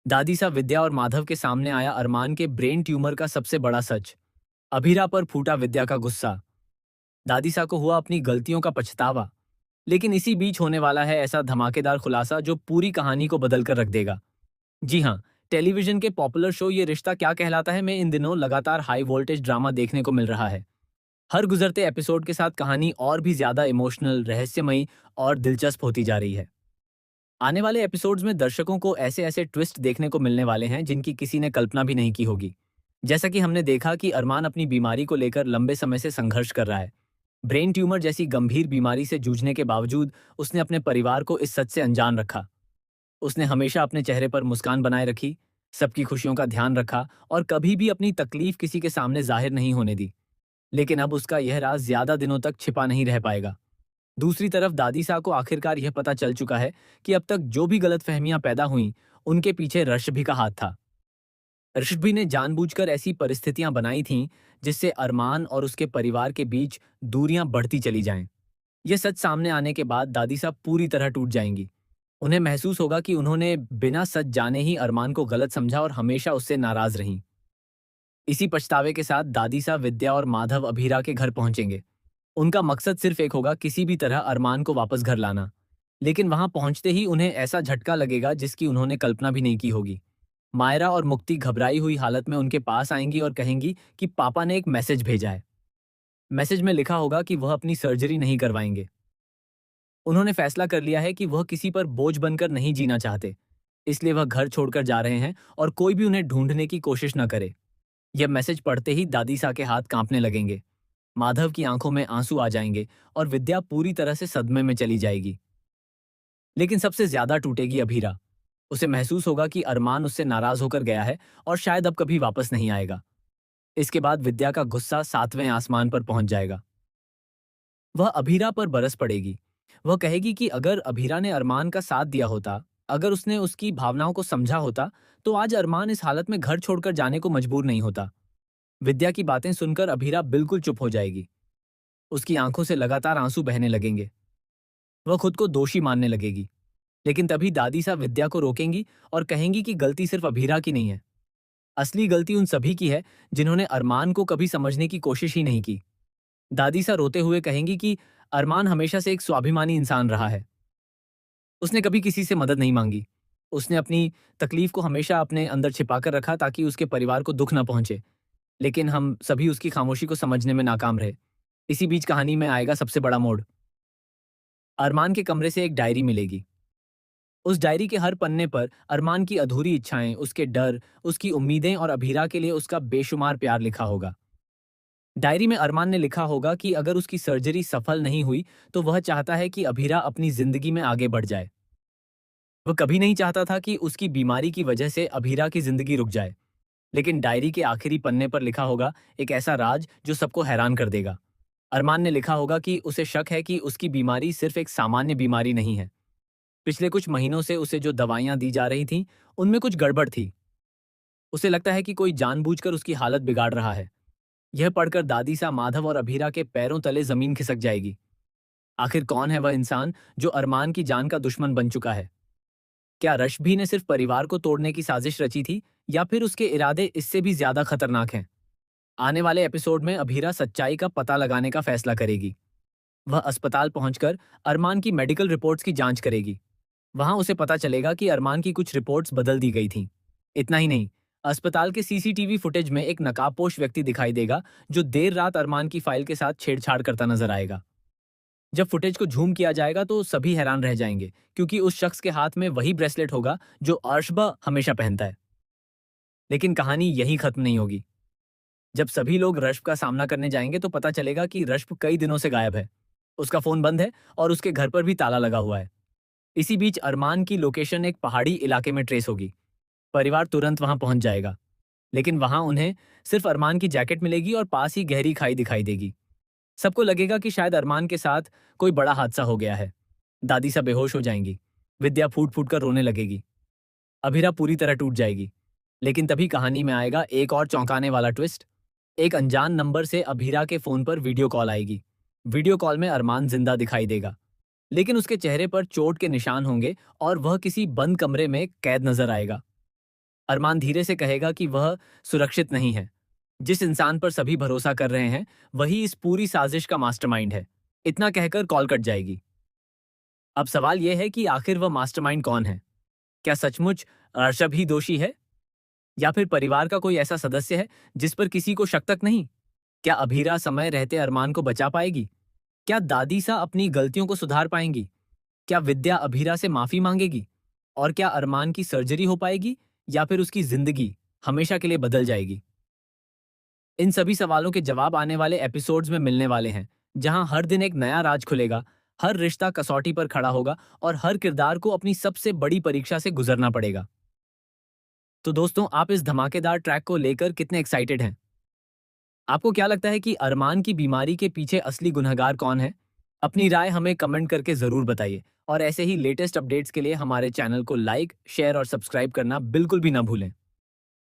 दादी सा विद्या और माधव के सामने आया अरमान के ब्रेन ट्यूमर का सबसे बड़ा सच। अभीरा पर फूटा विद्या का गुस्सा। दादी सा को हुआ अपनी गलतियों का पछतावा। लेकिन इसी बीच होने वाला है ऐसा धमाकेदार खुलासा जो पूरी कहानी को बदल कर रख देगा। जी हाँ, टेलीविजन के पॉपुलर शो ये रिश्ता क्या कहलाता है में इन दिनों लगातार हाई वोल्टेज ड्रामा देखने को मिल रहा है। हर गुजरते एपिसोड के साथ कहानी और भी ज्यादा इमोशनल, रहस्यमयी और दिलचस्प होती जा रही है। आने वाले एपिसोड्स में दर्शकों को ऐसे ऐसे ट्विस्ट देखने को मिलने वाले हैं जिनकी किसी ने कल्पना भी नहीं की होगी। जैसा कि हमने देखा कि अरमान अपनी बीमारी को लेकर लंबे समय से संघर्ष कर रहा है। ब्रेन ट्यूमर जैसी गंभीर बीमारी से जूझने के बावजूद उसने अपने परिवार को इस सच से अनजान रखा। उसने हमेशा अपने चेहरे पर मुस्कान बनाए रखी, सबकी खुशियों का ध्यान रखा और कभी भी अपनी तकलीफ किसी के सामने जाहिर नहीं होने दी। लेकिन अब उसका यह राज ज्यादा दिनों तक छिपा नहीं रह पाएगा। दूसरी तरफ दादी साहब को आखिरकार यह पता चल चुका है कि अब तक जो भी गलतफहमियां पैदा हुईं, उनके पीछे ऋषभि का हाथ था। ऋषभि ने जानबूझकर ऐसी परिस्थितियां बनाई थीं जिससे अरमान और उसके परिवार के बीच दूरियां बढ़ती चली जाएं। यह सच सामने आने के बाद दादी साहब पूरी तरह टूट जाएंगी। उन्हें महसूस होगा कि उन्होंने बिना सच जाने ही अरमान को गलत समझा और हमेशा उससे नाराज रहीं। इसी पछतावे के साथ दादी साहब विद्या और माधव अभीरा के घर पहुंचेंगे। उनका मकसद सिर्फ एक होगा, किसी भी तरह अरमान को वापस घर लाना। लेकिन वहां पहुंचते ही उन्हें ऐसा झटका लगेगा जिसकी उन्होंने कल्पना भी नहीं की होगी। मायरा और मुक्ति घबराई हुई हालत में उनके पास आएंगी और कहेंगी कि पापा ने एक मैसेज भेजा है। मैसेज में लिखा होगा कि वह अपनी सर्जरी नहीं करवाएंगे। उन्होंने फैसला कर लिया है कि वह किसी पर बोझ बनकर नहीं जीना चाहते, इसलिए वह घर छोड़कर जा रहे हैं और कोई भी उन्हें ढूंढने की कोशिश न करे। यह मैसेज पढ़ते ही दादी सा के हाथ कांपने लगेंगे। माधव की आंखों में आंसू आ जाएंगे और विद्या पूरी तरह से सदमे में चली जाएगी। लेकिन सबसे ज्यादा टूटेगी अभीरा। उसे महसूस होगा कि अरमान उससे नाराज होकर गया है और शायद अब कभी वापस नहीं आएगा। इसके बाद विद्या का गुस्सा सातवें आसमान पर पहुंच जाएगा। वह अभीरा पर बरस पड़ेगी। वह कहेगी कि अगर अभीरा ने अरमान का साथ दिया होता, अगर उसने उसकी भावनाओं को समझा होता, तो आज अरमान इस हालत में घर छोड़कर जाने को मजबूर नहीं होता। विद्या की बातें सुनकर अभीरा बिल्कुल चुप हो जाएगी। उसकी आंखों से लगातार आंसू बहने लगेंगे। वह खुद को दोषी मानने लगेगी। लेकिन तभी दादी साहब विद्या को रोकेंगी और कहेंगी कि गलती सिर्फ अभीरा की नहीं है। असली गलती उन सभी की है जिन्होंने अरमान को कभी समझने की कोशिश ही नहीं की। दादी सा रोते हुए कहेंगी कि अरमान हमेशा से एक स्वाभिमानी इंसान रहा है। उसने कभी किसी से मदद नहीं मांगी। उसने अपनी तकलीफ को हमेशा अपने अंदर छिपाकर रखा ताकि उसके परिवार को दुख न पहुंचे। लेकिन हम सभी उसकी खामोशी को समझने में नाकाम रहे। इसी बीच कहानी में आएगा सबसे बड़ा मोड़। अरमान के कमरे से एक डायरी मिलेगी। उस डायरी के हर पन्ने पर अरमान की अधूरी इच्छाएं, उसके डर, उसकी उम्मीदें और अभीरा के लिए उसका बेशुमार प्यार लिखा होगा। डायरी में अरमान ने लिखा होगा कि अगर उसकी सर्जरी सफल नहीं हुई तो वह चाहता है कि अभीरा अपनी जिंदगी में आगे बढ़ जाए। वह कभी नहीं चाहता था कि उसकी बीमारी की वजह से अभीरा की जिंदगी रुक जाए। लेकिन डायरी के आखिरी पन्ने पर लिखा होगा एक ऐसा राज जो सबको हैरान कर देगा। अरमान ने लिखा होगा कि उसे शक है कि उसकी बीमारी सिर्फ एक सामान्य बीमारी नहीं है। पिछले कुछ महीनों से उसे जो दवाइयां दी जा रही थीं, उनमें कुछ गड़बड़ थी। उसे लगता है कि कोई जानबूझकर उसकी हालत बिगाड़ रहा है। यह पढ़कर दादी सा माधव और अभीरा के पैरों तले जमीन खिसक जाएगी। आखिर कौन है वह इंसान जो अरमान की जान का दुश्मन बन चुका है? क्या रश्भि ने सिर्फ परिवार को तोड़ने की साजिश रची थी या फिर उसके इरादे इससे भी ज्यादा खतरनाक हैं? आने वाले एपिसोड में अभीरा सच्चाई का पता लगाने का फैसला करेगी। वह अस्पताल पहुंचकर अरमान की मेडिकल रिपोर्ट्स की जांच करेगी। वहां उसे पता चलेगा कि अरमान की कुछ रिपोर्ट्स बदल दी गई थीं। इतना ही नहीं, अस्पताल के सीसीटीवी फुटेज में एक नकाबपोश व्यक्ति दिखाई देगा जो देर रात अरमान की फाइल के साथ छेड़छाड़ करता नजर आएगा। जब फुटेज को झूम किया जाएगा तो सभी हैरान रह जाएंगे क्योंकि उस शख्स के हाथ में वही ब्रेसलेट होगा जो अर्शबा हमेशा पहनता है। लेकिन कहानी यहीं खत्म नहीं होगी। जब सभी लोग रश्भ का सामना करने जाएंगे तो पता चलेगा कि रश्भ कई दिनों से गायब है। उसका फोन बंद है और उसके घर पर भी ताला लगा हुआ है। इसी बीच अरमान की लोकेशन एक पहाड़ी इलाके में ट्रेस होगी। परिवार तुरंत वहां पहुंच जाएगा। लेकिन वहां उन्हें सिर्फ अरमान की जैकेट मिलेगी और पास ही गहरी खाई दिखाई देगी। सबको लगेगा कि शायद अरमान के साथ कोई बड़ा हादसा हो गया है। दादी सा बेहोश हो जाएंगी। विद्या फूट फूट कर रोने लगेगी। अभीरा पूरी तरह टूट जाएगी। लेकिन तभी कहानी में आएगा एक और चौंकाने वाला ट्विस्ट। एक अनजान नंबर से अभीरा के फोन पर वीडियो कॉल आएगी। वीडियो कॉल में अरमान जिंदा दिखाई देगा, लेकिन उसके चेहरे पर चोट के निशान होंगे और वह किसी बंद कमरे में कैद नजर आएगा। अरमान धीरे से कहेगा कि वह सुरक्षित नहीं है। जिस इंसान पर सभी भरोसा कर रहे हैं, वही इस पूरी साजिश का मास्टरमाइंड है। इतना कहकर कॉल कट जाएगी। अब सवाल यह है कि आखिर वह मास्टरमाइंड कौन है? क्या सचमुच अर्शब ही दोषी है? या फिर परिवार का कोई ऐसा सदस्य है जिस पर किसी को शक तक नहीं? क्या अभीरा समय रहते अरमान को बचा पाएगी? क्या दादी सा अपनी गलतियों को सुधार पाएंगी? क्या विद्या अभीरा से माफी मांगेगी? और क्या अरमान की सर्जरी हो पाएगी या फिर उसकी जिंदगी हमेशा के लिए बदल जाएगी? इन सभी सवालों के जवाब आने वाले एपिसोड्स में मिलने वाले हैं, जहां हर दिन एक नया राज खुलेगा, हर रिश्ता कसौटी पर खड़ा होगा और हर किरदार को अपनी सबसे बड़ी परीक्षा से गुजरना पड़ेगा। तो दोस्तों, आप इस धमाकेदार ट्रैक को लेकर कितने एक्साइटेड हैं? आपको क्या लगता है कि अरमान की बीमारी के पीछे असली गुनहगार कौन है? अपनी राय हमें कमेंट करके जरूर बताइए और ऐसे ही लेटेस्ट अपडेट्स के लिए हमारे चैनल को लाइक, शेयर और सब्सक्राइब करना बिल्कुल भी ना भूलें।